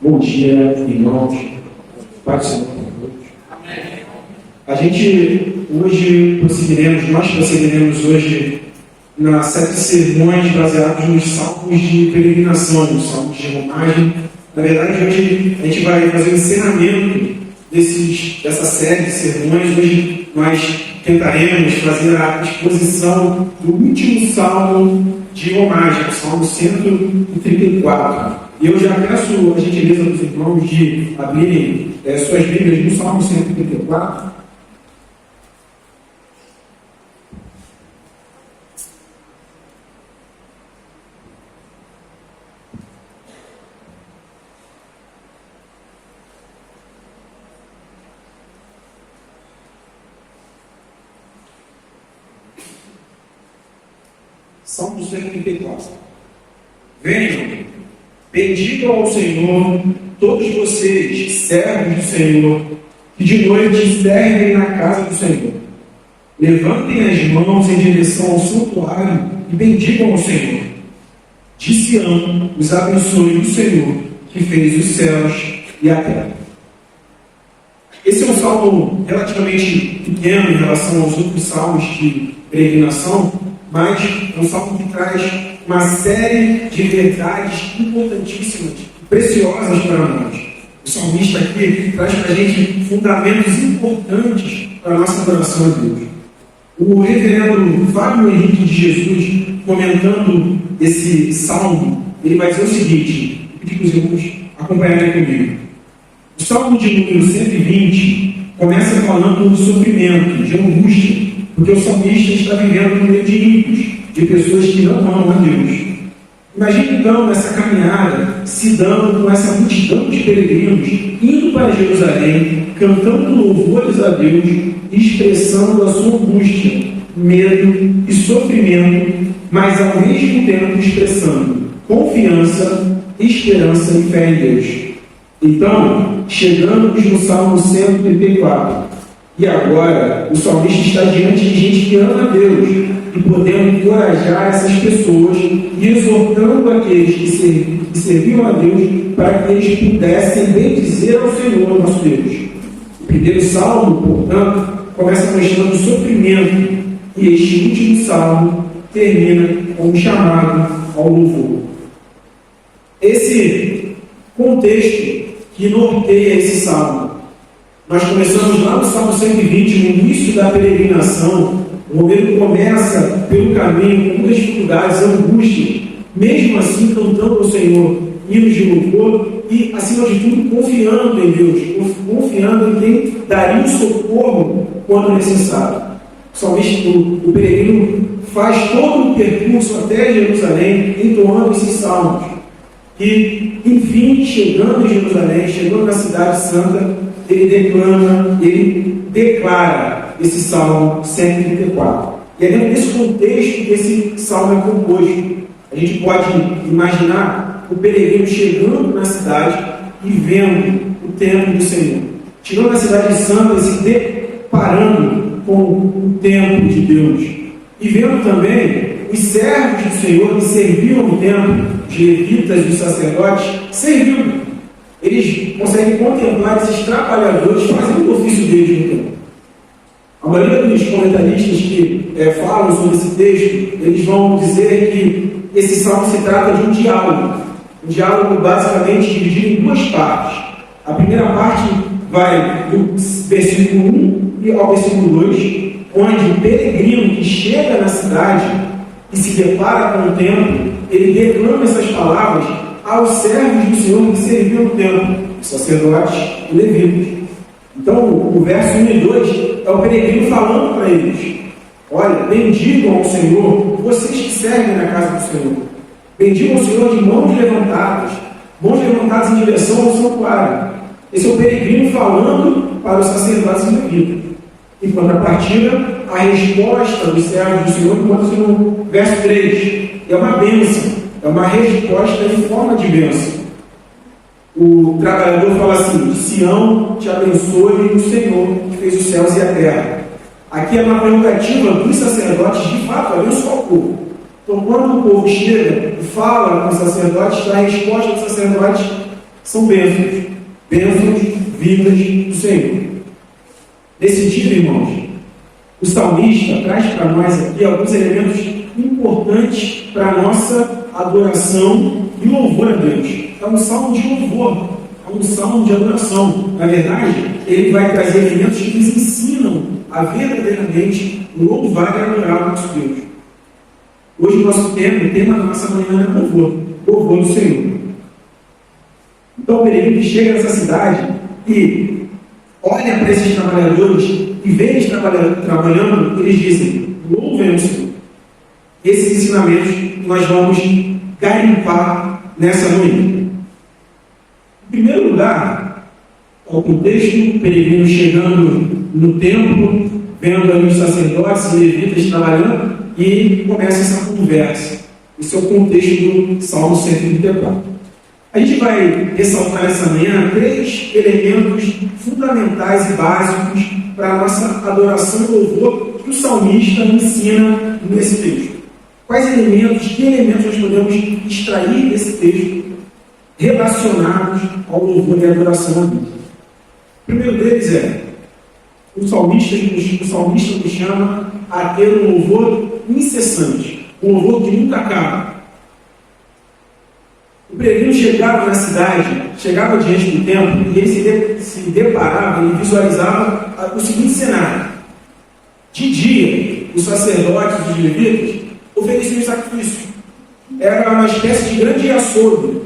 Bom dia, irmãos. Pai do Senhor. A gente hoje nós prosseguiremos hoje na série de sermões baseados nos salmos de peregrinação, nos salmos de romagem. Na verdade, hoje a gente vai fazer o encerramento dessa série de sermões. Hoje nós tentaremos fazer a exposição do último salmo de romagem, o salmo 134. E eu já peço a gentileza dos irmãos de abrirem suas Bíblias no salmo 134. Salmo 134. Venham, bendigam ao Senhor, todos vocês, servos do Senhor, que de noite servem na casa do Senhor. Levantem as mãos em direção ao santuário e bendigam ao Senhor. De Sião, os abençoe o Senhor, que fez os céus e a terra. Esse é um salmo relativamente pequeno em relação aos outros salmos de peregrinação, mas é um salmo que traz uma série de verdades importantíssimas, preciosas para nós. O salmista aqui traz para a gente fundamentos importantes para a nossa adoração a Deus. O reverendo Fábio Henrique de Jesus, comentando esse salmo, ele vai dizer o seguinte, vou pedir para os irmãos acompanharem comigo. O salmo de número 120 começa falando do sofrimento, de angústia, porque o salmista está vivendo no meio de ímpios, de pessoas que não amam a Deus. Imagine então essa caminhada se dando com essa multidão de peregrinos, indo para Jerusalém, cantando louvores a Deus, expressando a sua angústia, medo e sofrimento, mas ao mesmo tempo expressando confiança, esperança e fé em Deus. Então, chegamos no Salmo 134. E agora, o salmista está diante de gente que ama a Deus e podendo encorajar essas pessoas e exortando aqueles que serviam a Deus para que eles pudessem bendizer ao Senhor, nosso Deus. O primeiro salmo, portanto, começa mostrando o sofrimento e este último salmo termina com um chamado ao louvor. Esse contexto que norteia esse salmo. Nós começamos lá no Salmo 120, no início da peregrinação. O momento começa pelo caminho, com muitas dificuldades, angústia, mesmo assim cantando ao Senhor hinos de louvor e, acima de tudo, confiando em Deus, confiando em quem daria o socorro quando necessário. O salmista, o peregrino, faz todo o percurso até Jerusalém, entoando esses salmos. E, enfim, chegando em Jerusalém, chegando na cidade santa, ele declara esse Salmo 134. E é dentro desse contexto que esse Salmo é composto. A gente pode imaginar o peregrino chegando na cidade e vendo o templo do Senhor. Chegando na cidade santa e se deparando com o templo de Deus. E vendo também os servos do Senhor que serviam no templo, os levitas e os sacerdotes, servindo. Eles conseguem contemplar esses trabalhadores fazendo o ofício deles no templo. A maioria dos comentaristas que falam sobre esse texto, eles vão dizer que esse salmo se trata de um diálogo. Um diálogo basicamente dividido em duas partes. A primeira parte vai do versículo 1 ao versículo 2, onde o peregrino que chega na cidade e se depara com o templo, ele declama essas palavras aos servos do Senhor que serviam no templo, os sacerdotes e levitas. Então, o verso 1 e 2 é o peregrino falando para eles: olha, bendigam ao Senhor, vocês que servem na casa do Senhor. Bendigam ao Senhor de mãos levantadas em direção ao santuário. Esse é o peregrino falando para os sacerdotes e levitas. Em contrapartida, a resposta dos servos do Senhor encontra-se no verso 3. É uma bênção. É uma resposta em forma de bênção. O trabalhador fala assim: de Sião te abençoe o Senhor que fez os céus e a terra. Aqui é uma prerrogativa dos sacerdotes de fato abençoar o povo. Então, quando o povo chega e fala com os sacerdotes, a resposta dos sacerdotes são bênçãos, bênçãos vindas do Senhor. Nesse dia, irmãos, o salmista traz para nós aqui alguns elementos importantes para a nossa adoração e louvor a Deus. É um salmo de louvor, é um salmo de adoração. Na verdade, ele vai trazer elementos que nos ensinam a verdadeiramente louvar e adorar o nosso Deus. Hoje o nosso tema, o tema da nossa manhã é louvor, louvor do Senhor. Então o peregrino chega nessa cidade e olha para esses trabalhadores e vê eles trabalhando, eles dizem, louvem o Senhor. Esses ensinamentos nós vamos garimpar nessa manhã. Em primeiro lugar, o contexto, o peregrino chegando no templo, vendo ali os sacerdotes e levitas trabalhando, e começa essa conversa. Esse é o contexto do Salmo 134. A gente vai ressaltar nessa manhã 3 elementos fundamentais e básicos para a nossa adoração e louvor que o salmista ensina nesse texto. Quais elementos, que elementos nós podemos extrair desse texto relacionados ao louvor e adoração a Deus? O primeiro deles o salmista nos chama a ter um louvor incessante, um louvor que nunca acaba. O peregrino chegava na cidade, chegava diante do templo e ele se deparava, ele visualizava o seguinte cenário. De dia, os sacerdotes e os levitas ofereciam sacrifício. Era uma espécie de grande açougue.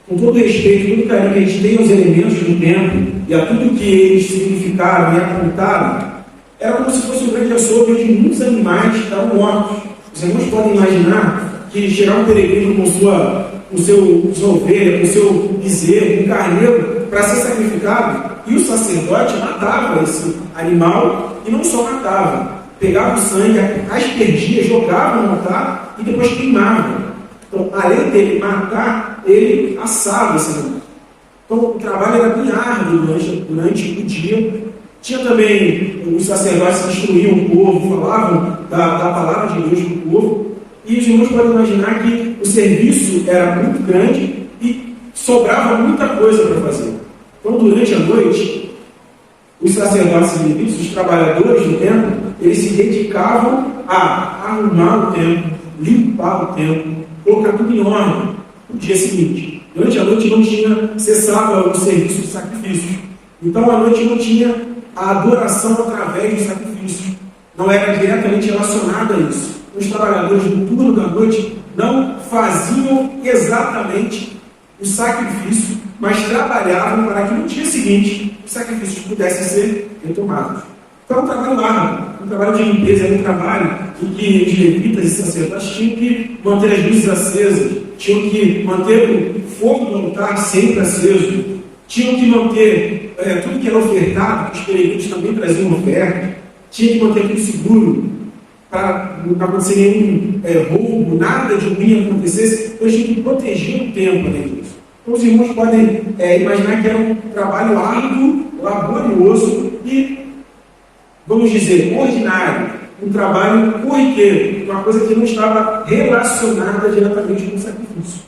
Com todo respeito, todo carinho que a gente tem aos elementos do templo e a tudo que eles significaram e apontaram, era como se fosse um grande açougue onde muitos animais estavam mortos. Os irmãos podem imaginar que chegar um peregrino com sua ovelha, com seu bezerro, um carneiro, para ser sacrificado, e o sacerdote matava esse animal, e não só matava, pegava o sangue, aspergia, jogava no altar e depois queimava. Então, além dele matar, ele assava esse animal. Então, o trabalho era bem árduo durante o dia. Tinha também os sacerdotes que instruíam o povo, falavam da palavra de Deus para o povo. E os irmãos podem imaginar que o serviço era muito grande e sobrava muita coisa para fazer. Então, durante a noite, os sacerdotes e levitas, os trabalhadores do templo, eles se dedicavam a arrumar o templo, limpar o templo, colocar tudo em ordem no dia seguinte. Durante a noite não cessava o serviço de sacrifício. Então, à noite não tinha a adoração através do sacrifício. Não era diretamente relacionada a isso. Os trabalhadores do turno da noite não faziam exatamente o sacrifício, mas trabalhavam para que no dia seguinte os sacrifícios pudessem ser retomados. Então, um trabalho árduo, um trabalho de limpeza, um trabalho em que os levitas e sacerdotes tinham que manter as luzes acesas, tinham que manter o fogo do altar sempre aceso, tinham que manter tudo que era ofertado, que os peregrinos também traziam oferta, tinha que manter tudo seguro, para não acontecer nenhum roubo, nada de ruim acontecesse. Então, a gente protegia o templo além disso. Então, os irmãos podem imaginar que era um trabalho árduo, laborioso e, vamos dizer, ordinário. Um trabalho corriqueiro, uma coisa que não estava relacionada diretamente com o sacrifício.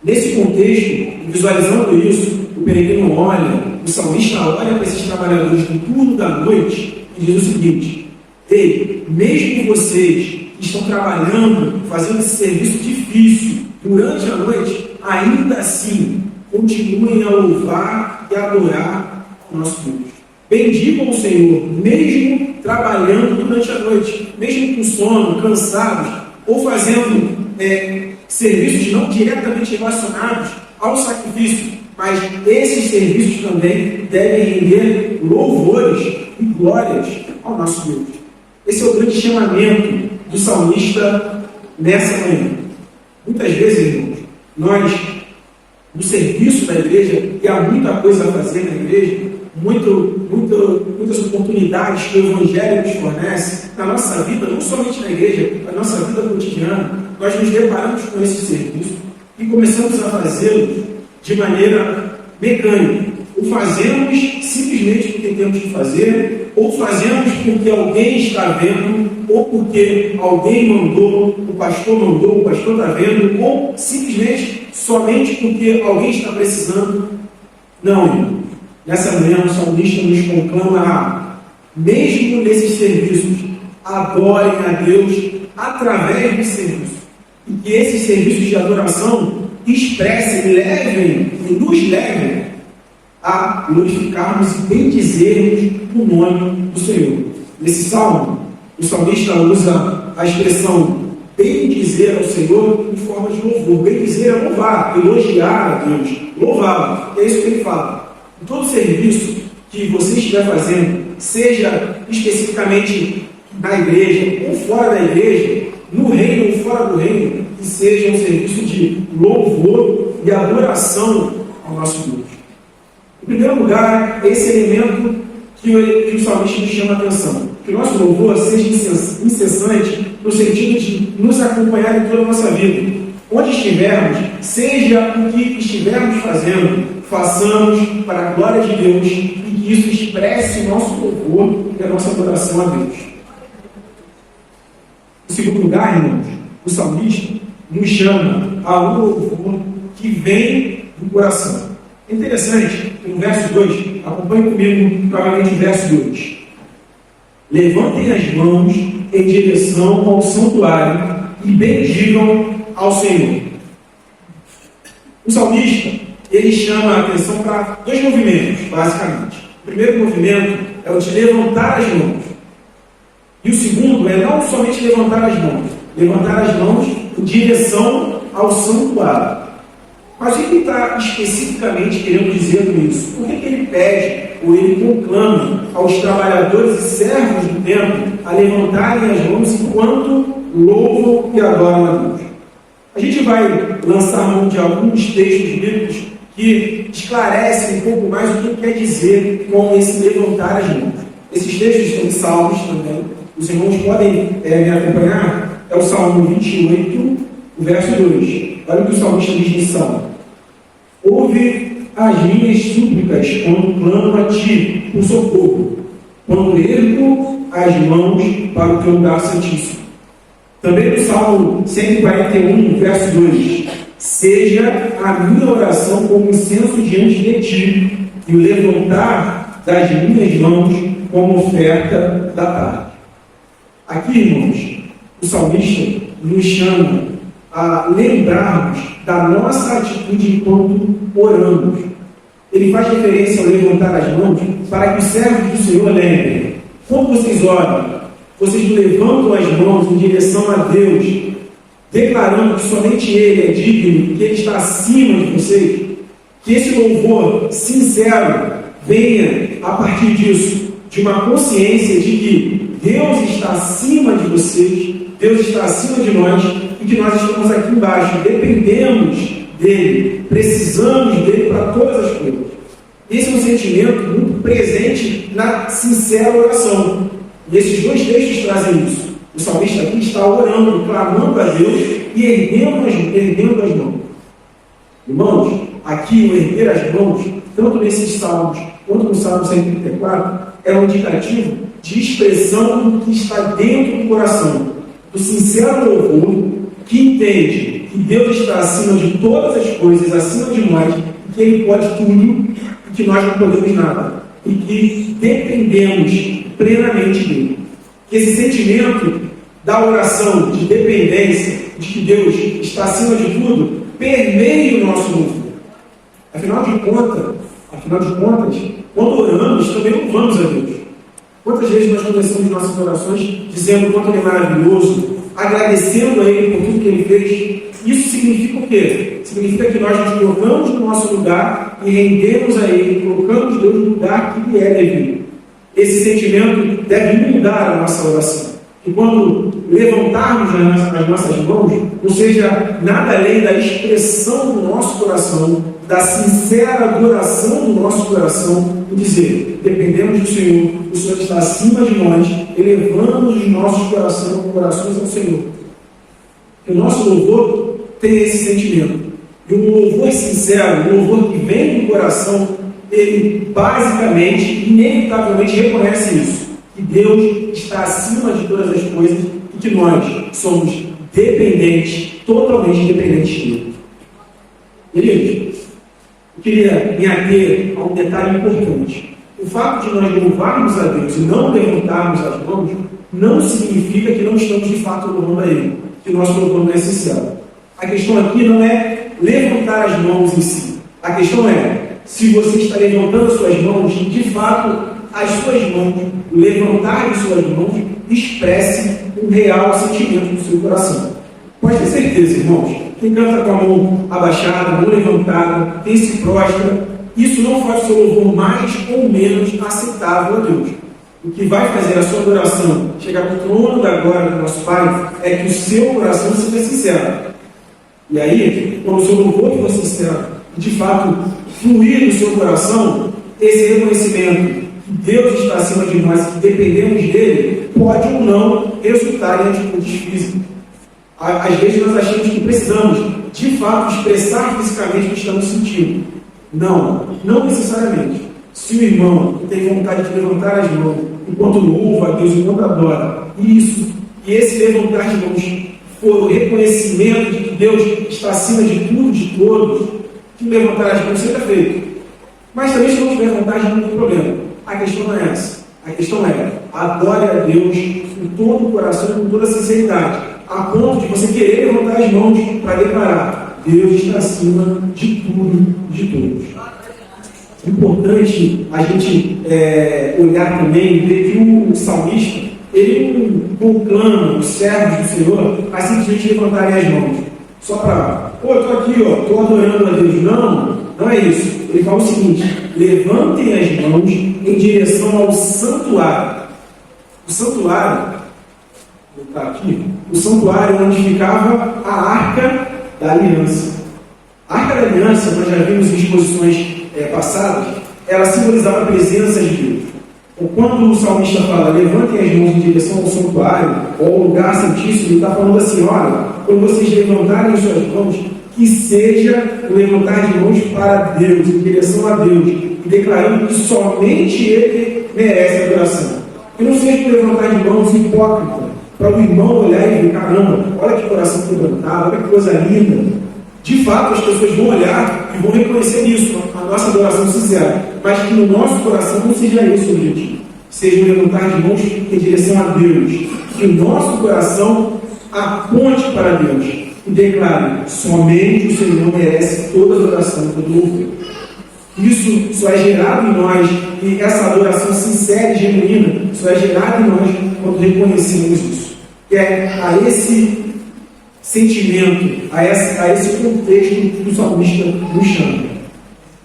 Nesse contexto, visualizando isso, o peregrino olha, o salmista olha para esses trabalhadores do turno da noite e diz o seguinte: ei, mesmo vocês que estão trabalhando, fazendo esse serviço difícil durante a noite, ainda assim, continuem a louvar e adorar o nosso Deus. Bendigam o Senhor, mesmo trabalhando durante a noite, mesmo com sono, cansados, ou fazendo serviços não diretamente relacionados ao sacrifício, mas esses serviços também devem render louvores e glórias ao nosso Deus. Esse é o grande chamamento do salmista nessa manhã. Muitas vezes, irmãos, nós, no serviço da igreja, e há muita coisa a fazer na igreja, muitas oportunidades que o Evangelho nos fornece na nossa vida, não somente na igreja, na nossa vida cotidiana, nós nos deparamos com esse serviço e começamos a fazê-lo de maneira mecânica. Ou fazemos simplesmente porque temos que fazer, ou fazemos porque alguém está vendo, ou porque alguém mandou, o pastor está vendo, ou simplesmente somente porque alguém está precisando. Não, irmão. Nessa manhã o salmista nos conclama a, mesmo nesses serviços, adorem a Deus através do serviço. E que esses serviços de adoração expressem, levem e nos levem a glorificarmos e bendizermos o nome do Senhor. Nesse salmo, o salmista usa a expressão bendizer ao Senhor em forma de louvor. Bendizer é louvar, elogiar a Deus, louvá-lo. É isso que ele fala. Em todo serviço que você estiver fazendo, seja especificamente na igreja ou fora da igreja, no reino ou fora do reino, que seja um serviço de louvor e adoração ao nosso Deus. Em primeiro lugar, esse elemento que o salmista nos chama a atenção. Que o nosso louvor seja incessante no sentido de nos acompanhar em toda a nossa vida. Onde estivermos, seja o que estivermos fazendo, façamos para a glória de Deus e que isso expresse o nosso louvor e a nossa adoração a Deus. Em segundo lugar, irmãos, o salmista nos chama a um louvor que vem do coração. É interessante que no verso 2, acompanhe comigo novamente o verso 2. Levantem as mãos em direção ao santuário e bendigam ao Senhor. O salmista, ele chama a atenção para dois movimentos, basicamente. O primeiro movimento é o de levantar as mãos. E o segundo é não somente levantar as mãos em direção ao santuário. Mas o que ele está especificamente querendo dizer com isso? Por que ele pede ou ele conclama aos trabalhadores e servos do templo a levantarem as mãos enquanto louvam e adoram a Deus? A gente vai lançar mão de alguns textos bíblicos que esclarecem um pouco mais o que quer dizer com esse levantar as mãos. Esses textos estão em Salmos também. Os irmãos podem me acompanhar. É o Salmo 28, o verso 2. Olha o que o salmista diz em Salmo. Ouve as minhas súplicas quando clamo a ti por socorro, quando ergo as mãos para o teu lugar santíssimo. Também no Salmo 141, verso 2. Seja a minha oração como incenso diante de ti, e o levantar das minhas mãos como oferta da tarde. Aqui, irmãos, o salmista nos chama a lembrarmos da nossa atitude enquanto oramos. Ele faz referência ao levantar as mãos para que os servos do Senhor lembrem. Quando vocês oram, vocês levantam as mãos em direção a Deus, declarando que somente Ele é digno, que Ele está acima de vocês. Que esse louvor sincero venha, a partir disso, de uma consciência de que Deus está acima de vocês, Deus está acima de nós, e que nós estamos aqui embaixo, dependemos dele, precisamos dele para todas as coisas. Esse é um sentimento muito presente na sincera oração. E esses dois textos trazem isso. O salmista aqui está orando, clamando a Deus e erguendo as mãos. Irmãos, aqui o erguer as mãos, tanto nesses salmos quanto no Salmo 134, é um indicativo de expressão do que está dentro do coração, do sincero louvor que entende que Deus está acima de todas as coisas, acima de nós, e que Ele pode tudo e que nós não podemos nada, e que dependemos plenamente dele. Que esse sentimento da oração de dependência, de que Deus está acima de tudo, permeie o nosso louvor. Afinal de contas, quando oramos, também louvamos a Deus. Quantas vezes nós começamos nossas orações dizendo o quanto Ele é maravilhoso, agradecendo a Ele por tudo que Ele fez? Isso significa o quê? Significa que nós nos colocamos no nosso lugar e rendemos a Ele, colocamos Deus no lugar que Ele é devido. Esse sentimento deve mudar a nossa oração. E quando levantarmos as nossas mãos, não seja nada além da expressão do nosso coração, da sincera adoração do nosso coração, e dizer, dependemos do Senhor, o Senhor está acima de nós, elevamos os nossos corações ao Senhor. Que o nosso louvor tem esse sentimento. E um louvor sincero, um louvor que vem do coração, ele basicamente, inevitavelmente reconhece isso. Que Deus está acima de todas as coisas e que nós somos dependentes, totalmente dependentes dele. Queridos, eu queria me ater a um detalhe importante. O fato de nós louvarmos a Deus e não levantarmos as mãos não significa que não estamos de fato louvando a Ele, que nosso louvor não é sincero. A questão aqui não é levantar as mãos em si. A questão é, se você está levantando as suas mãos, de fato, as suas mãos, levantar as suas mãos, expresse um real sentimento no seu coração. Pode ter certeza, irmãos, quem canta com a mão abaixada, mão levantada, quem se prostra, isso não faz o seu louvor mais ou menos aceitável a Deus. O que vai fazer a sua adoração chegar no trono da glória do nosso Pai é que o seu coração seja sincero. E aí, quando o seu louvor for sincero, de fato, fluir no seu coração, esse reconhecimento que Deus está acima de nós, que dependemos dele, pode ou não resultar em atitudes físicas. Às vezes nós achamos que precisamos, de fato, expressar fisicamente o que estamos sentindo. Não necessariamente. Se o irmão tem vontade de levantar as mãos enquanto louva a Deus, enquanto adora, e esse levantar de mãos for o reconhecimento de que Deus está acima de tudo, de todos, que levantar as mãos seja feito. Mas também, se não tiver vontade, não tem problema. A questão não é essa. A questão é, adore a Deus com todo o coração e com toda a sinceridade, a ponto de você querer levantar as mãos para declarar: Deus está acima de tudo, de todos. É importante a gente olhar também e ver que o salmista, ele não conclama os servos do Senhor a simplesmente levantarem as mãos. Só para, eu estou aqui, estou adorando a Deus. Não é isso. Ele fala o seguinte: levantem as mãos em direção ao santuário. O santuário, vou botar aqui, o santuário onde ficava a Arca da Aliança. A Arca da Aliança, nós já vimos em exposições passadas, ela simbolizava a presença de Deus. Então, quando o salmista fala, levantem as mãos em direção ao santuário, ou ao lugar santíssimo, ele está falando assim: olha, quando vocês levantarem as suas mãos, que seja o levantar de mãos para Deus, em direção a Deus, e declarando que somente Ele merece a adoração. Que não seja um levantar de mãos hipócrita, para o irmão olhar e ver: caramba, olha que coração quebrantado, olha que coisa linda. De fato, as pessoas vão olhar e vão reconhecer isso, a nossa adoração sincera, mas que no nosso coração não seja esse o objetivo. Seja um levantar de mãos em direção a Deus, que o nosso coração aponte para Deus e declare: somente o Senhor merece toda a adoração, todo louvor. Isso só é gerado em nós, e essa adoração sincera e genuína só é gerada em nós quando reconhecemos isso. Que é a esse sentimento, a esse contexto que o salmista nos chama.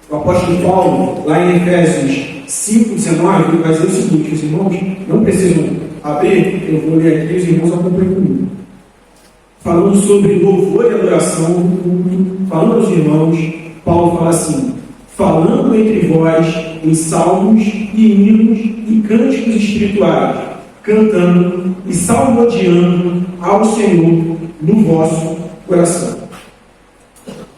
O apóstolo Paulo, lá em Efésios 5,19, ele vai dizer o seguinte: os irmãos não precisam abrir, eu vou ler aqui, os irmãos acompanham comigo. Falando sobre louvor e adoração, falando aos irmãos, Paulo fala assim: falando entre vós em salmos e hinos e cânticos espirituais, cantando e salmodiando ao Senhor no vosso coração.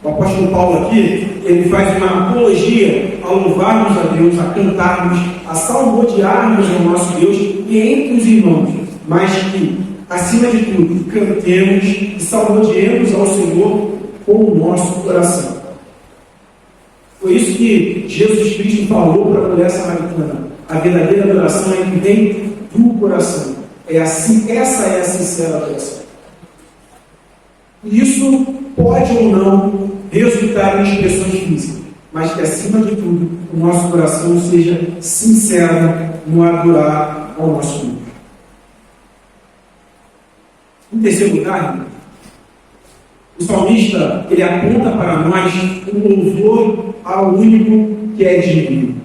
O apóstolo Paulo aqui, ele faz uma apologia a louvarmos a Deus, a cantarmos, a salmodiarmos ao nosso Deus e entre os irmãos, mas que, acima de tudo, cantemos e salmodiemos ao Senhor com o nosso coração. Foi isso que Jesus Cristo falou para a mulher samaritana. A verdadeira adoração é que vem do coração. É assim, essa é a sincera adoração. Isso pode ou não resultar em expressões físicas, mas que, acima de tudo, o nosso coração seja sincero no adorar ao nosso Deus. Em terceiro lugar, o salmista, ele aponta para nós um louvor ao único que é divino.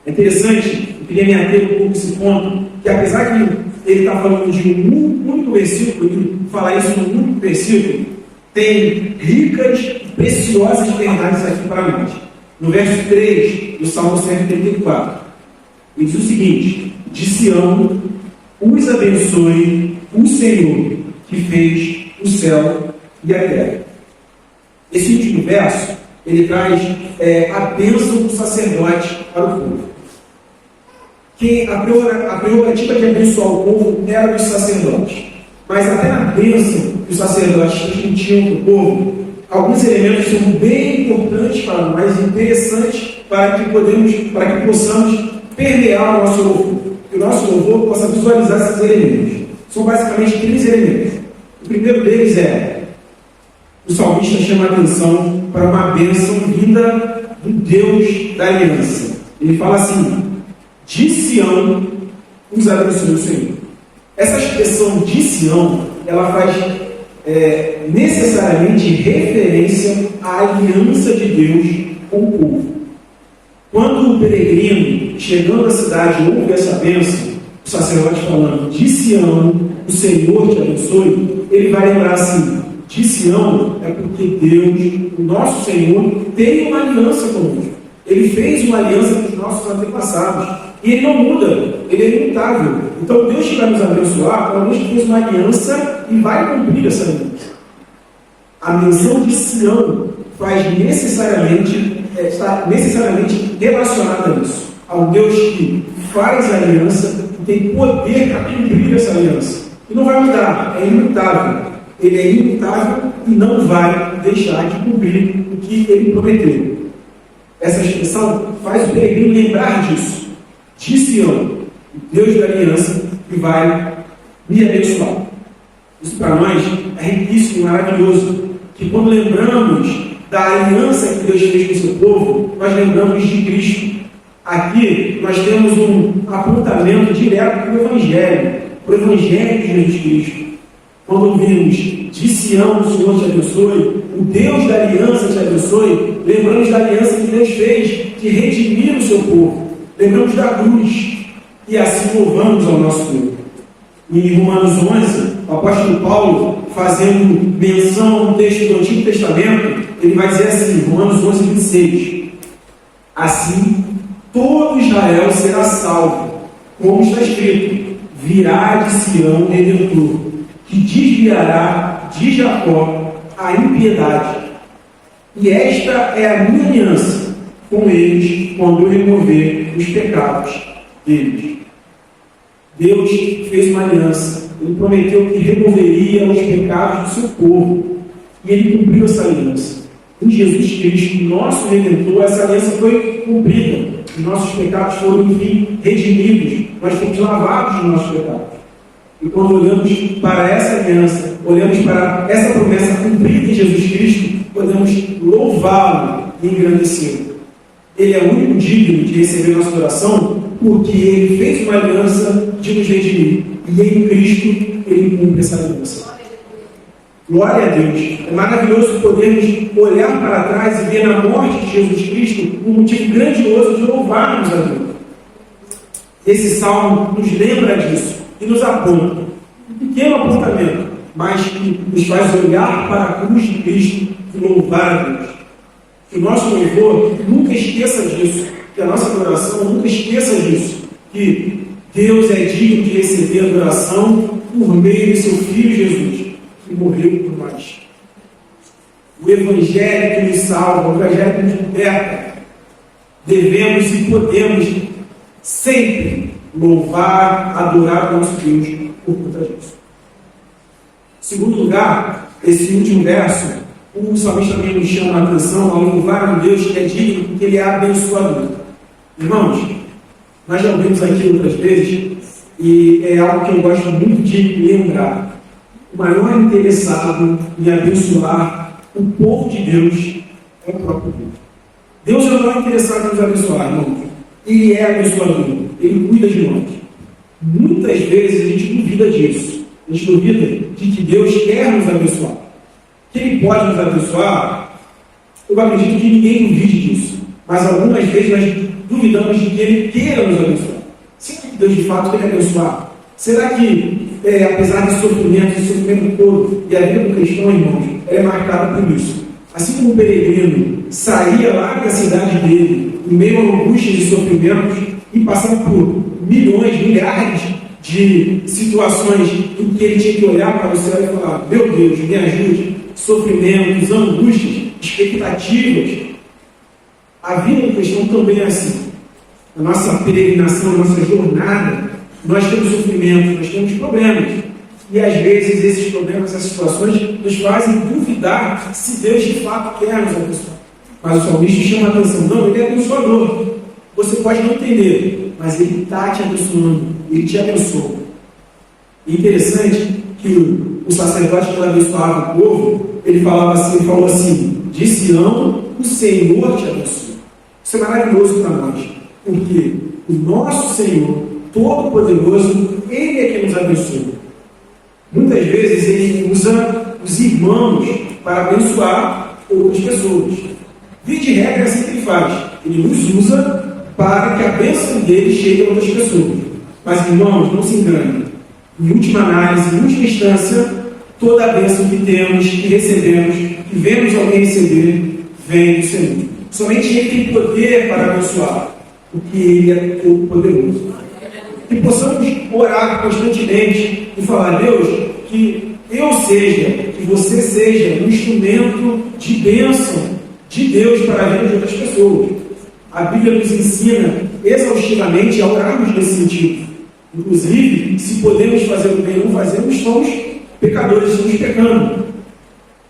É interessante, eu queria me ater um pouco esse ponto, que apesar que ele está falando de um único versículo, ele fala isso num único versículo, tem ricas e preciosas verdades aqui para nós. No verso 3 do Salmo 134, ele diz o seguinte: de Sião os abençoe o Senhor, que fez o céu e a terra. Esse último verso, ele traz a bênção do sacerdote para o povo. A prerrogativa de abençoar o povo era dos sacerdotes. Mas até na bênção que os sacerdotes transmitiam para o povo, alguns elementos são bem importantes para nós, interessantes para que possamos permear o nosso louvor, que o nosso louvor possa visualizar esses elementos. São basicamente 3 elementos. O primeiro deles é: o salmista chama a atenção para uma bênção vinda do Deus da aliança. Ele fala assim: de Sião os abençoe o Senhor. Essa expressão de Sião, ela faz necessariamente referência à aliança de Deus com o povo. Quando o peregrino, chegando à cidade, ouve essa bênção, o sacerdote falando de Sião, o Senhor te abençoe, ele vai lembrar assim: de Sião é porque Deus, o nosso Senhor, tem uma aliança conosco. Ele fez uma aliança com os nossos antepassados. E ele não muda, ele é imutável. Então Deus que vai nos abençoar, é o Deus que fez uma aliança e vai cumprir essa aliança. A menção de Sião faz está necessariamente relacionada a isso. Ao Deus que faz a aliança e tem poder para cumprir essa aliança. E não vai mudar, é imutável. Ele é imutável e não vai deixar de cumprir o que ele prometeu. Essa expressão faz o peregrino lembrar disso. De Sião, o Deus da aliança, que vai me abençoar. Isso para nós é riquíssimo e maravilhoso, que quando lembramos da aliança que Deus fez com o seu povo, nós lembramos de Cristo. Aqui nós temos um apontamento direto para o Evangelho de Jesus Cristo. Quando ouvimos de Sião, o Senhor te abençoe, o Deus da aliança te abençoe, lembramos da aliança que Deus fez de redimir o seu povo. Lembramos da cruz e assim louvamos ao nosso Deus. Em Romanos 11, o apóstolo Paulo, fazendo menção a um texto do Antigo Testamento, ele vai dizer assim, Romanos 11, 26: assim, todo Israel será salvo, como está escrito: virá de Sião o Redentor, que desviará de Jacó a impiedade. E esta é a minha aliança com eles, quando eu remover os pecados deles. Deus fez uma aliança. Ele prometeu que removeria os pecados do seu povo. E ele cumpriu essa aliança. Em Jesus Cristo, nosso Redentor, essa aliança foi cumprida. Os nossos pecados foram, enfim, redimidos. Nós fomos lavados dos nossos pecados. E quando olhamos para essa aliança, olhamos para essa promessa cumprida em Jesus Cristo, podemos louvá-lo e engrandecê-lo. Ele é o único digno de receber nossa oração, porque ele fez uma aliança de nos redimir. E em Cristo, ele cumpre essa aliança. Glória a Deus. É maravilhoso podermos olhar para trás e ver na morte de Jesus Cristo um motivo grandioso de louvarmos a Deus. Esse salmo nos lembra disso e nos aponta. Um pequeno apontamento, mas que nos faz olhar para a cruz de Cristo e louvar a Deus. Que o nosso louvor nunca esqueça disso, que a nossa adoração nunca esqueça disso, que Deus é digno de receber a adoração por meio de seu Filho Jesus, que morreu por nós. O Evangelho que nos salva, o Evangelho que nos liberta, devemos e podemos sempre louvar, adorar o nosso Deus por conta disso. Em segundo lugar, esse último verso, o salmista também nos chama a atenção a louvar um Deus que é digno, porque ele é abençoador. Irmãos, nós já ouvimos aqui outras vezes, e é algo que eu gosto muito de lembrar. O maior interessado em abençoar o povo de Deus é o próprio Deus. Deus é o maior interessado em nos abençoar, irmãos. Ele é abençoador, ele cuida de nós. Muitas vezes a gente duvida disso. A gente duvida de que Deus quer nos abençoar. Que ele pode nos abençoar, eu acredito que ninguém duvide disso. Mas algumas vezes nós duvidamos de que ele queira nos abençoar. Será que Deus de fato quer abençoar? Será que, apesar de sofrimento todo, e a vida do cristão, irmãos, é marcada por isso? Assim como o peregrino saía lá da cidade dele, em meio a angústias e sofrimentos, e passando por milhares de situações em que ele tinha que olhar para o céu e falar: meu Deus, me ajude. Sofrimentos, angústias, expectativas. A vida do cristão também é assim. A nossa peregrinação, a nossa jornada, nós temos sofrimentos, nós temos problemas. E às vezes esses problemas, essas situações, nos fazem duvidar se Deus de fato quer nos abençoar. Mas o salmista chama a atenção, não, ele é abençoador. Você pode não entender, mas ele está te abençoando, ele te abençoa. E interessante que o sacerdote, quando abençoava o povo, ele falou assim, de Sião, o Senhor te abençoa. Isso é maravilhoso para nós, porque o nosso Senhor, Todo-Poderoso, Ele é quem nos abençoa. Muitas vezes Ele usa os irmãos para abençoar outras pessoas. Via de regra, é assim que Ele faz. Ele nos usa para que a bênção dele chegue a outras pessoas. Mas, irmãos, não se enganem. Em última análise, em última instância, toda a bênção que temos, que recebemos, que vemos alguém receber, vem do Senhor. Somente Ele tem poder para abençoar, porque Ele é todo poderoso. Que possamos orar constantemente e falar, Deus, que eu seja, que você seja um instrumento de bênção de Deus para a vida de outras pessoas. A Bíblia nos ensina exaustivamente a orarmos nesse sentido. Inclusive, se podemos fazer o bem ou não fazemos, somos pecadores, estamos pecando.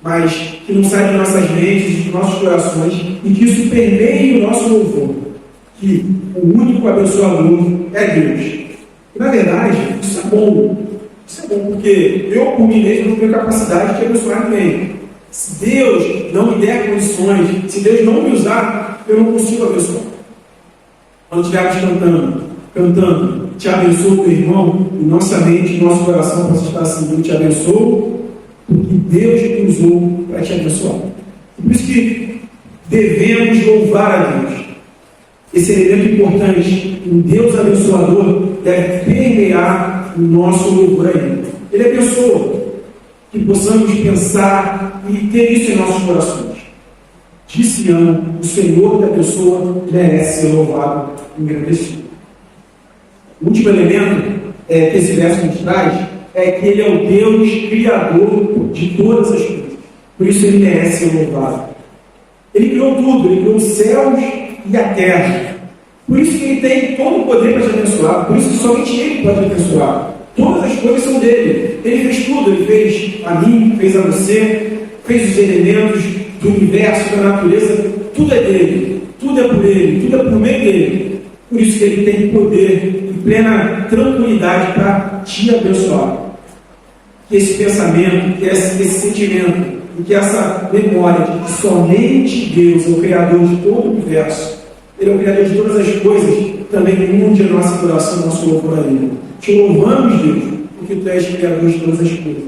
Mas que não saia de nossas mentes, dos nossos corações, e que isso permeie o nosso louvor. Que o único abençoador é Deus. E, na verdade, isso é bom. Isso é bom porque eu, por mim mesmo, não tenho capacidade de abençoar ninguém. Se Deus não me der condições, se Deus não me usar, eu não consigo abençoar. Quando estivermos cantando, te abençoo, meu irmão, e nossa mente, nosso coração possa estar assim, eu te abençoo, porque Deus te usou para te abençoar. Por isso que devemos louvar a Deus. Esse elemento importante, um Deus abençoador, deve permear o nosso louvor a Ele. Ele abençoa. Que possamos pensar e ter isso em nossos corações. De Sião, o Senhor da pessoa merece ser louvado e engrandecido. O último elemento que esse verso nos traz é que Ele é o Deus Criador de todas as coisas. Por isso Ele merece ser louvado. Ele criou tudo, Ele criou os céus e a terra. Por isso que Ele tem todo o poder para te abençoar. Por isso que somente Ele pode abençoar. Todas as coisas são dele. Ele fez tudo. Ele fez a mim, fez a você, fez os elementos do universo, da natureza. Tudo é dele. Tudo é por ele. Tudo é por meio dele. Por isso que ele tem poder e plena tranquilidade para te abençoar. Que esse pensamento, que esse sentimento e que essa memória de que somente Deus é o Criador de todo o universo, Ele é o Criador de todas as coisas, também inunde a nossa coração, nosso louvor a Ele. Te louvamos, Deus, porque Tu és Criador de todas as coisas.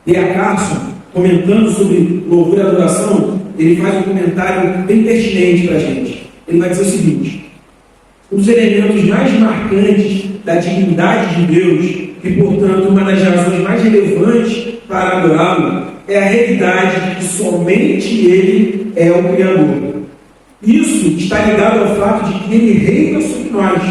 D.A. Carson, comentando sobre louvor e adoração, ele faz um comentário bem pertinente para a gente. Ele vai dizer o seguinte: um dos elementos mais marcantes da dignidade de Deus, e portanto uma das razões mais relevantes para adorá-lo, é a realidade de que somente Ele é o Criador. Isso está ligado ao fato de que Ele reina sobre nós.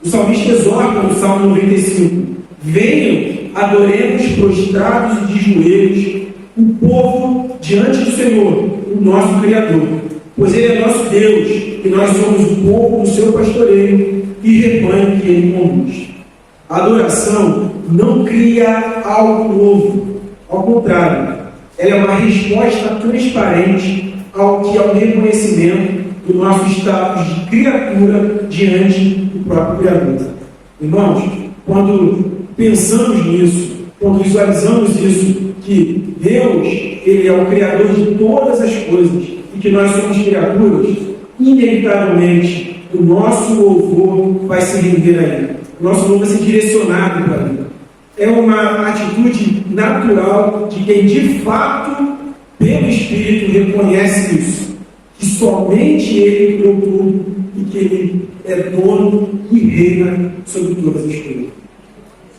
O salmista exorta no Salmo 95: venham, adoremos prostrados e de joelhos o povo diante do Senhor, o nosso Criador. Pois Ele é nosso Deus, e nós somos o povo do seu pastoreio e rebanho que Ele conduz. A adoração não cria algo novo. Ao contrário, ela é uma resposta transparente ao reconhecimento do nosso status de criatura diante do próprio Criador. Irmãos, quando pensamos nisso, quando visualizamos isso, que Deus, Ele é o Criador de todas as coisas e que nós somos criaturas, inevitavelmente o nosso louvor vai se render a Ele. O nosso louvor vai ser direcionado para Ele. É uma atitude natural de quem de fato, pelo Espírito, reconhece isso. Que somente Ele criou tudo e que Ele é dono e reina sobre todas as coisas.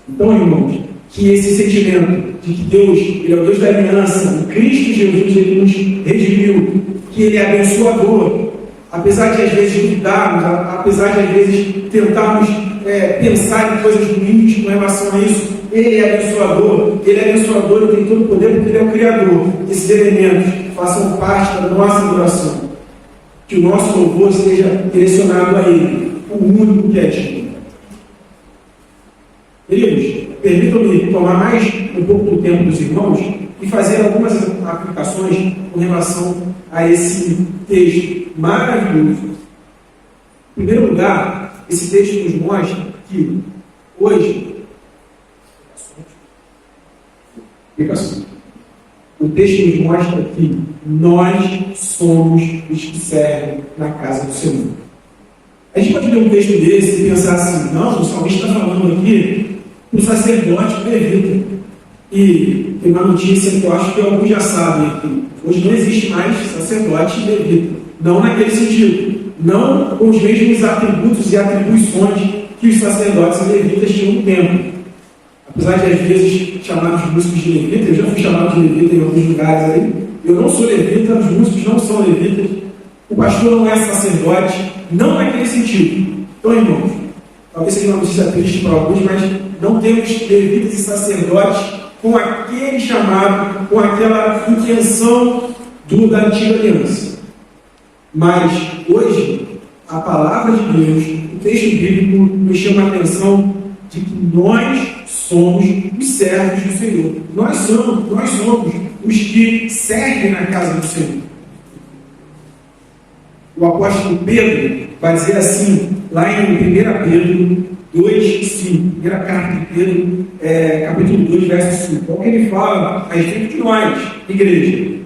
Então, irmãos, que esse sentimento de que Deus, Ele é o Deus da aliança, em Cristo Jesus, Ele nos redimiu, que Ele é abençoador, apesar de às vezes duvidarmos, apesar de às vezes tentarmos pensar em coisas ruins com relação a isso, Ele é abençoador, Ele tem todo o poder porque Ele é o Criador. Esses elementos façam parte da nossa adoração. Que o nosso louvor seja direcionado a Ele, o único que é digno. Queridos, permitam-me tomar mais um pouco do tempo dos irmãos e fazer algumas aplicações com relação a esse texto maravilhoso. Em primeiro lugar, esse texto nos mostra que hoje o texto nos mostra que nós somos os que servem na casa do Senhor. A gente pode ler um texto desse e pensar assim: não, o salmista está falando aqui para o sacerdote levita. E tem uma notícia que eu acho que alguns já sabem aqui. Hoje não existe mais sacerdote levita. Não naquele sentido. Não com os mesmos atributos e atribuições que os sacerdotes e levitas tinham no templo. Apesar de às vezes chamarmos músicos de levita, eu já fui chamado de levita em alguns lugares aí. Eu não sou levita, os músicos não são levitas. O pastor não é sacerdote, não naquele sentido. Então, irmãos, talvez seja uma notícia triste para alguns, mas não temos levitas e sacerdotes com aquele chamado, com aquela intenção da antiga aliança. Mas, hoje, a palavra de Deus, o texto bíblico, nos chama a atenção de que nós somos os servos do Senhor. Nós somos os que servem na casa do Senhor. O apóstolo Pedro vai dizer assim, lá em 1 Pedro 2:5, primeira carta de Pedro, capítulo 2, verso 5. Qual que ele fala a respeito de nós, igreja?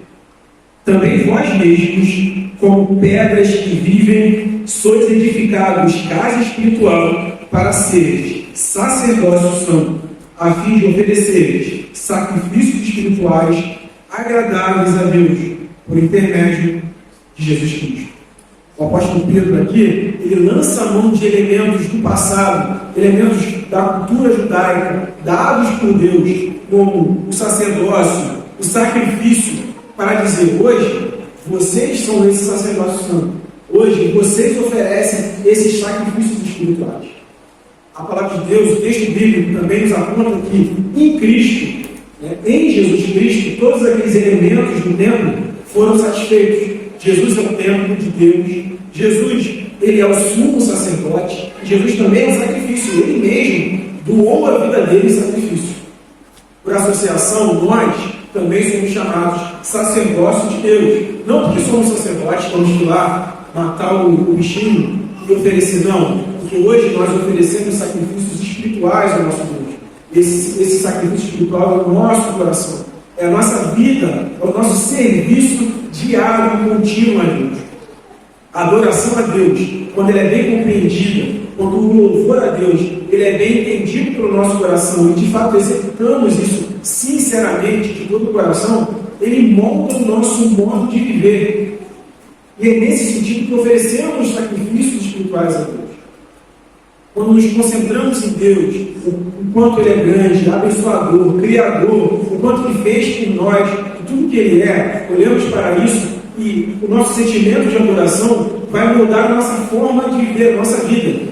Também vós mesmos, como pedras que vivem, sois edificados casa espiritual para seres sacerdócio santo, a fim de ofereceres sacrifícios espirituais agradáveis a Deus, por intermédio de Jesus Cristo. O apóstolo Pedro aqui, ele lança a mão de elementos do passado, elementos da cultura judaica, dados por Deus, como o sacerdócio, o sacrifício, para dizer: hoje, vocês são esse sacerdócio santo. Hoje, vocês oferecem esses sacrifícios espirituais. A palavra de Deus, o texto bíblico também nos aponta que em Cristo, em Jesus Cristo, todos aqueles elementos do templo foram satisfeitos. Jesus é o templo de Deus. Jesus, ele é o sumo sacerdote. Jesus também é um sacrifício. Ele mesmo doou a vida dele em sacrifício. Por associação, nós também somos chamados sacerdócio de Deus. Não porque somos sacerdotes, vamos ir lá matar o bichinho e oferecer, não. Porque hoje nós oferecemos sacrifícios espirituais ao nosso Deus. Esse sacrifício espiritual é o nosso coração. É a nossa vida, é o nosso serviço diário e contínuo a Deus. A adoração a Deus, quando ela é bem compreendida, quando o louvor a Deus, ele é bem entendido pelo nosso coração e de fato executamos isso sinceramente, de todo o coração, ele molda o nosso modo de viver. E é nesse sentido que oferecemos sacrifícios espirituais a Deus. Quando nos concentramos em Deus, o quanto Ele é grande, abençoador, criador, o quanto Ele fez por nós, tudo que Ele é, olhamos para isso e o nosso sentimento de adoração vai mudar a nossa forma de viver a nossa vida.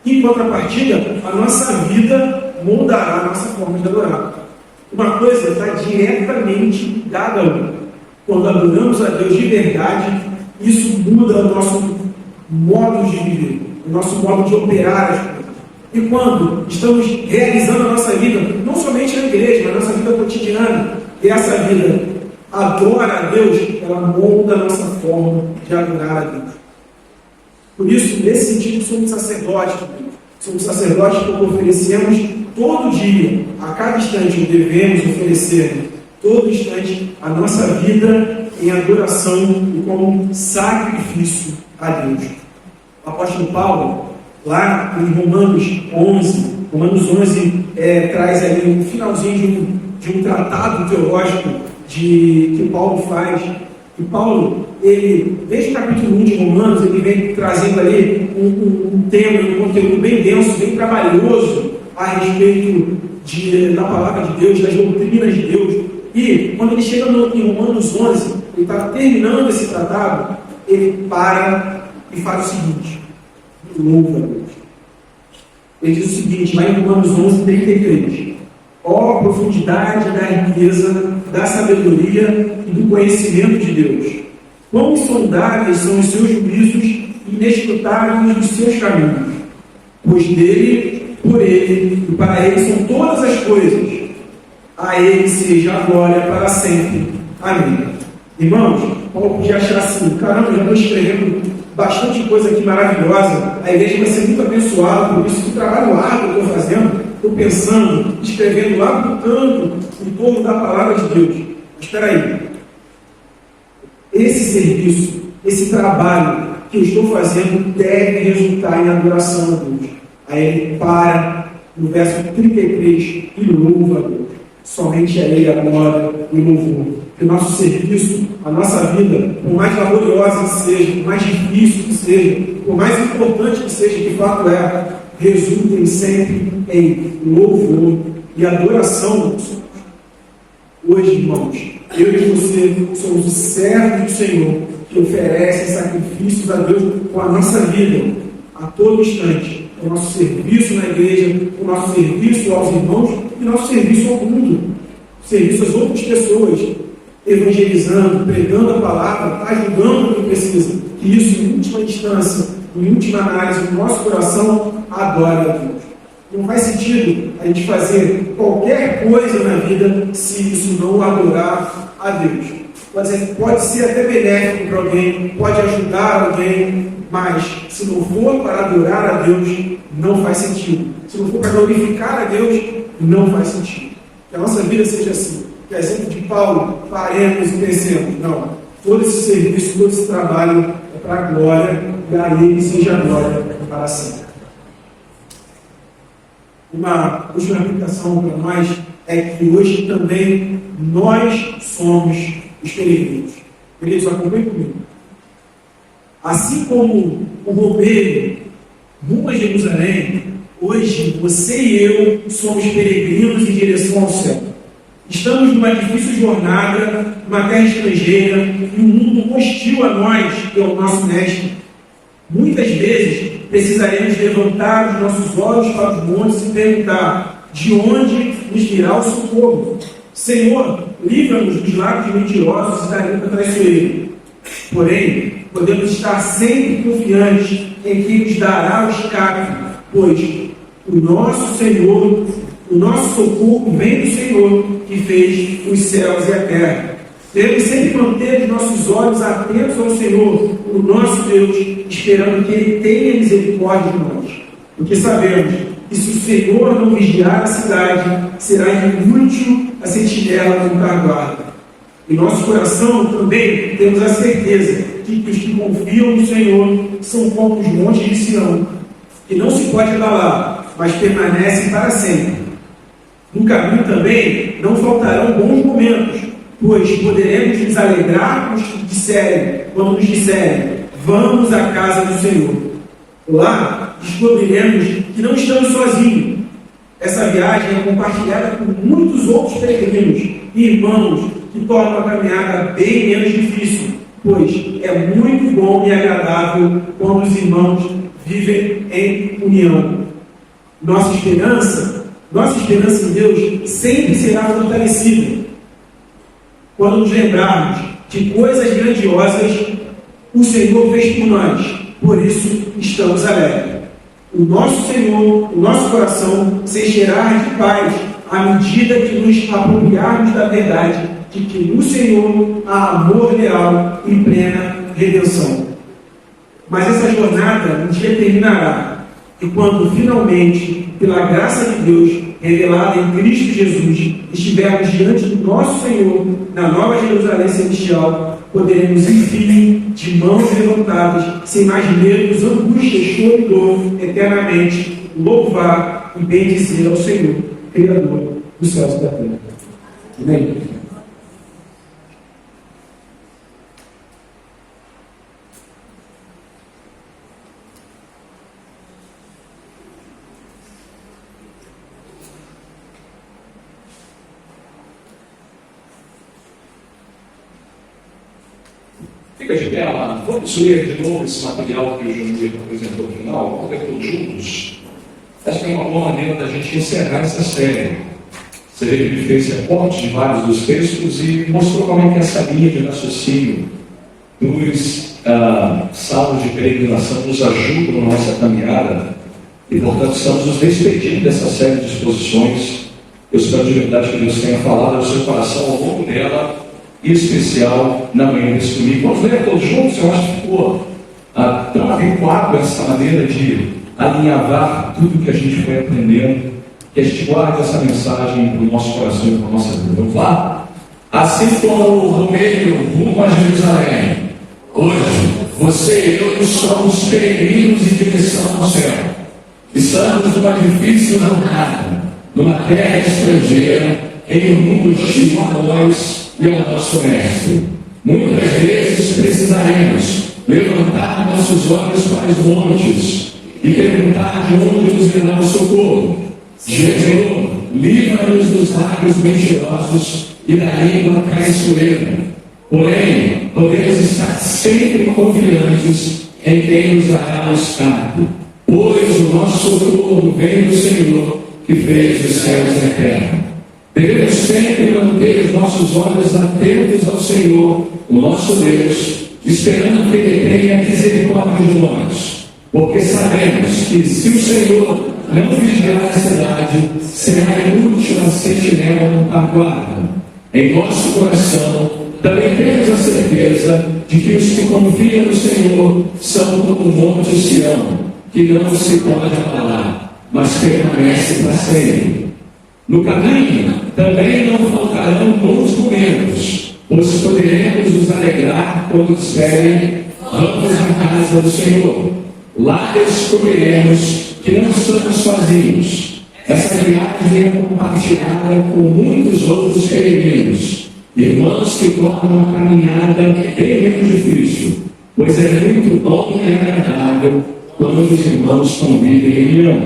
Em contrapartida, a nossa vida moldará a nossa forma de adorar. Uma coisa está diretamente ligada a outra. Quando adoramos a Deus de verdade, isso muda o nosso modo de viver, o nosso modo de operar as coisas. E quando estamos realizando a nossa vida, não somente na igreja, mas na nossa vida cotidiana, e essa vida adora a Deus, ela molda a nossa forma de adorar a Deus. Por isso, nesse sentido, somos sacerdotes. Somos sacerdotes porque oferecemos todo dia, a cada instante, devemos oferecer todo instante a nossa vida em adoração e como sacrifício a Deus. O apóstolo Paulo, lá em Romanos 11, traz ali um finalzinho de um tratado teológico que Paulo faz. E Paulo, ele, desde o capítulo 1 de Romanos, ele vem trazendo ali um tema, um conteúdo bem denso, bem trabalhoso a respeito da palavra de Deus, das doutrinas de Deus. E quando ele chega em Romanos 11, ele está terminando esse tratado, ele para e faz o seguinte: louva a Deus. Ele diz o seguinte, lá em Romanos 11:33: ó profundidade da riqueza, da sabedoria e do conhecimento de Deus! Quão insondáveis são os seus juízos e inescrutáveis os seus caminhos! Pois dele por Ele, e para Ele são todas as coisas. A Ele seja a glória para sempre. Amém. Irmãos, Paulo podia achar assim: caramba, já estou escrevendo bastante coisa aqui maravilhosa, a igreja vai ser muito abençoada por isso, que trabalho árduo que eu estou fazendo, estou pensando, escrevendo lá, lutando em torno da palavra de Deus. Mas espera aí, esse serviço, esse trabalho que eu estou fazendo deve resultar em adoração a Deus. Aí ele para no verso 33 e louva a Deus. Somente a Ele a glória e o louvor. Que o nosso serviço, a nossa vida, por mais laboriosa que seja, por mais difícil que seja, por mais importante que seja, de fato resultem sempre em louvor e adoração. Hoje, irmãos, eu e você somos os servos do Senhor que oferecem sacrifícios a Deus com a nossa vida, a todo instante. O nosso serviço na igreja, o nosso serviço aos irmãos e o nosso serviço ao mundo, serviço às outras pessoas, evangelizando, pregando a palavra, ajudando quem precisa. Que isso, em última instância, em última análise, o nosso coração adora a Deus. Não faz sentido a gente fazer qualquer coisa na vida se isso não adorar a Deus. Pode ser até benéfico para alguém, pode ajudar alguém, mas se não for para adorar a Deus, não faz sentido. Se não for para glorificar a Deus, não faz sentido. Que a nossa vida seja assim. Que a exemplo de Paulo, paremos e pensemos. Não. Todo esse serviço, todo esse trabalho é para a glória, e a Ele seja a glória para sempre. Uma última aplicação para nós é que hoje também nós somos os peregrinos. Queridos, acompanhem comigo. Assim como o romeiro rumo a Jerusalém, hoje você e eu somos peregrinos em direção ao céu. Estamos numa difícil jornada, numa terra estrangeira, em um mundo hostil a nós e ao nosso mestre. Muitas vezes precisaremos levantar os nossos olhos para os montes e perguntar: de onde nos virá o socorro? Senhor, livra-nos dos lábios mentirosos e da língua traiçoeira. Porém, podemos estar sempre confiantes em que nos dará o escape, pois o nosso Senhor, o nosso socorro vem do Senhor, que fez os céus e a terra. Devemos sempre manter os nossos olhos atentos ao Senhor, o nosso Deus, esperando que Ele tenha misericórdia de nós. Porque sabemos que se o Senhor não vigiar a cidade, será inútil a sentinela montar guarda. Em nosso coração também temos a certeza que os que confiam no Senhor são como os montes de Sião, que não se pode abalar, mas permanecem para sempre. No caminho também não faltarão bons momentos, pois poderemos nos alegrar quando nos disserem: vamos à casa do Senhor. Lá descobriremos que não estamos sozinhos. Essa viagem é compartilhada com muitos outros peregrinos e irmãos que tornam a caminhada bem menos difícil, pois é muito bom e agradável quando os irmãos vivem em união. Nossa esperança em Deus sempre será fortalecida quando nos lembrarmos de coisas grandiosas o Senhor fez por nós. Por isso estamos alegres. O nosso Senhor, o nosso coração se encherá de paz à medida que nos apropriarmos da verdade de que no Senhor há amor leal e plena redenção. Mas essa jornada um dia terminará, e quando finalmente, pela graça de Deus revelada em Cristo Jesus, estivermos diante do nosso Senhor na Nova Jerusalém Celestial, poderemos, enfim, de mãos levantadas, sem mais medos, angústia, choro e dor, eternamente louvar e bendizer ao Senhor, Criador dos céus e da terra. Amém? Fica de pé lá. Vamos ler de novo esse material que o João apresentou no final. Vamos ler todos juntos. Essa é uma boa maneira da gente encerrar essa série. Você vê que ele fez reportes de vários dos textos e mostrou como é que essa linha de raciocínio dos salmos de peregrinação nos ajuda na nossa caminhada E, portanto, estamos nos despedindo dessa série de exposições. Eu espero de verdade que Deus tenha falado ao seu coração ao longo dela, em especial na manhã desse domingo. Vamos ler todos juntos? Eu acho que ficou tão adequado essa maneira de alinhavar tudo que a gente foi aprendendo, que a gente guarde essa mensagem para o nosso coração e para a nossa vida. Vamos lá? Assim como no meio rumo a Jerusalém, hoje você e eu somos peregrinos em direção ao céu. Estamos numa difícil jornada, numa terra estrangeira, em um mundo hostil a nós e ao nosso mestre. Muitas vezes precisaremos levantar nossos olhos para os montes e perguntar de onde nos virá o socorro. Senhor, livra-nos dos lábios mentirosos e da língua traiçoeira. Porém, podemos estar sempre confiantes em quem nos dará o escape, pois o nosso socorro vem do Senhor, que fez os céus e a terra. Devemos sempre manter os nossos olhos atentos ao Senhor, o nosso Deus, esperando que Ele tenha misericórdia de nós, porque sabemos que se o Senhor não vigiar a cidade, será inútil a sentinela à guarda. Em nosso coração, também temos a certeza de que os que confiam no Senhor são como o monte Sião, que não se pode abalar, mas permanece para sempre. No caminho, também não faltarão bons momentos, pois poderemos nos alegrar quando disserem: vamos à casa do Senhor. Lá descobriremos que não estamos sozinhos. Essa viagem é compartilhada com muitos outros peregrinos, irmãos que tornam a caminhada bem menos difícil, pois é muito bom e agradável quando os irmãos convivem em união.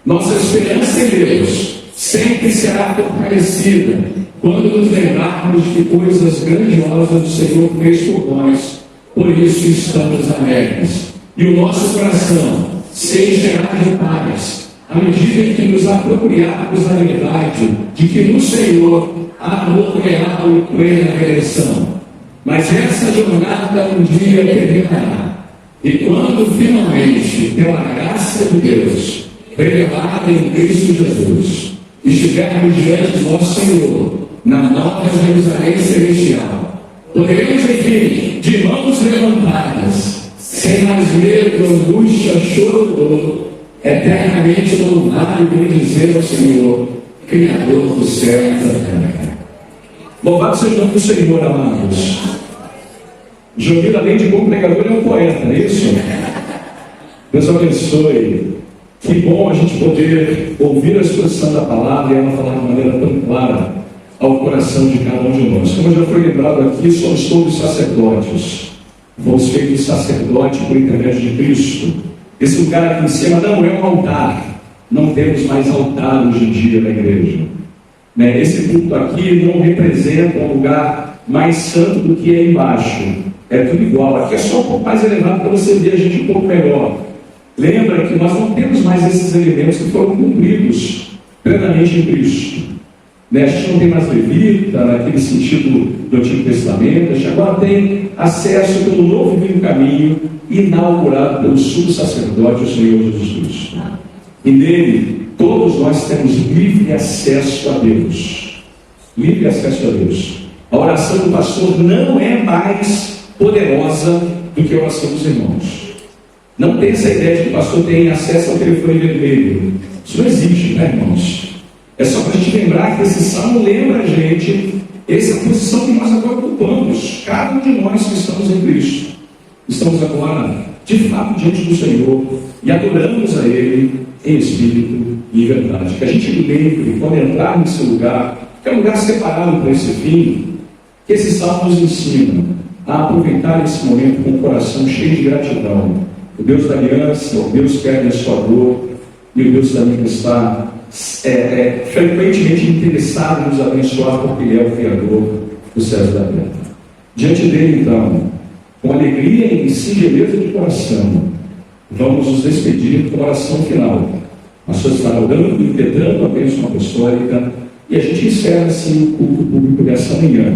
Nossa esperança em Deus sempre será fortalecida quando nos lembrarmos de coisas grandiosas do Senhor fez por nós. Por isso estamos alegres. E o nosso coração se encherá de paz à medida que nos apropriarmos da verdade de que no Senhor há amor real e plena redenção. Mas essa jornada um dia terminará. E quando finalmente, pela graça de Deus, revelada em Cristo Jesus, estivermos diante do nosso Senhor, na nova Jerusalém celestial, poderemos, enfim, de mãos levantadas, sem mais medo, angústia, choro, dor, eternamente louvar e bendizer ao Senhor, Criador do céu e da terra. Louvado seja o nome do Senhor, amados. Jovila, além de bom pregador, é um poeta, não é isso? Deus abençoe. Que bom a gente poder ouvir a exposição da palavra e ela falar de maneira tão clara ao coração de cada um de nós. Como já foi lembrado aqui, somos todos sacerdotes. Fomos feitos sacerdote por intermédio de Cristo. Esse lugar aqui em cima não é um altar. Não temos mais altar hoje em dia na igreja. Esse culto aqui não representa um lugar mais santo do que é embaixo. É tudo igual. Aqui é só um pouco mais elevado para você ver a gente um pouco melhor. Lembra que nós não temos mais esses elementos que foram cumpridos plenamente em Cristo. A gente não tem mais levita, naquele sentido do Antigo Testamento. A gente agora tem acesso pelo novo e vivo caminho, inaugurado pelo sumo sacerdote, o Senhor Jesus Cristo. E nele, todos nós temos livre acesso a Deus. Livre acesso a Deus. A oração do pastor não é mais poderosa do que a oração dos irmãos. Não tem essa ideia de que o pastor tem acesso ao telefone vermelho. Isso não existe, né, irmãos? É só para a gente lembrar que esse salmo lembra a gente essa posição que nós agora ocupamos. Cada um de nós que estamos em Cristo. Estamos agora, de fato, diante do Senhor e adoramos a Ele em espírito e em verdade. Que a gente lembre, quando entrar nesse lugar, que é um lugar separado para esse fim, que esse salmo nos ensina a aproveitar esse momento com o coração cheio de gratidão. O Deus da aliança, o Deus que é abençoador e o Deus também que está frequentemente interessado em nos abençoar, porque Ele é o Criador dos céus e da terra. Diante dele, então, com alegria e singeleza de coração, vamos nos despedir com a oração final. A sua estará orando, impetrando a bênção apostólica, e a gente encerra assim o culto público dessa manhã.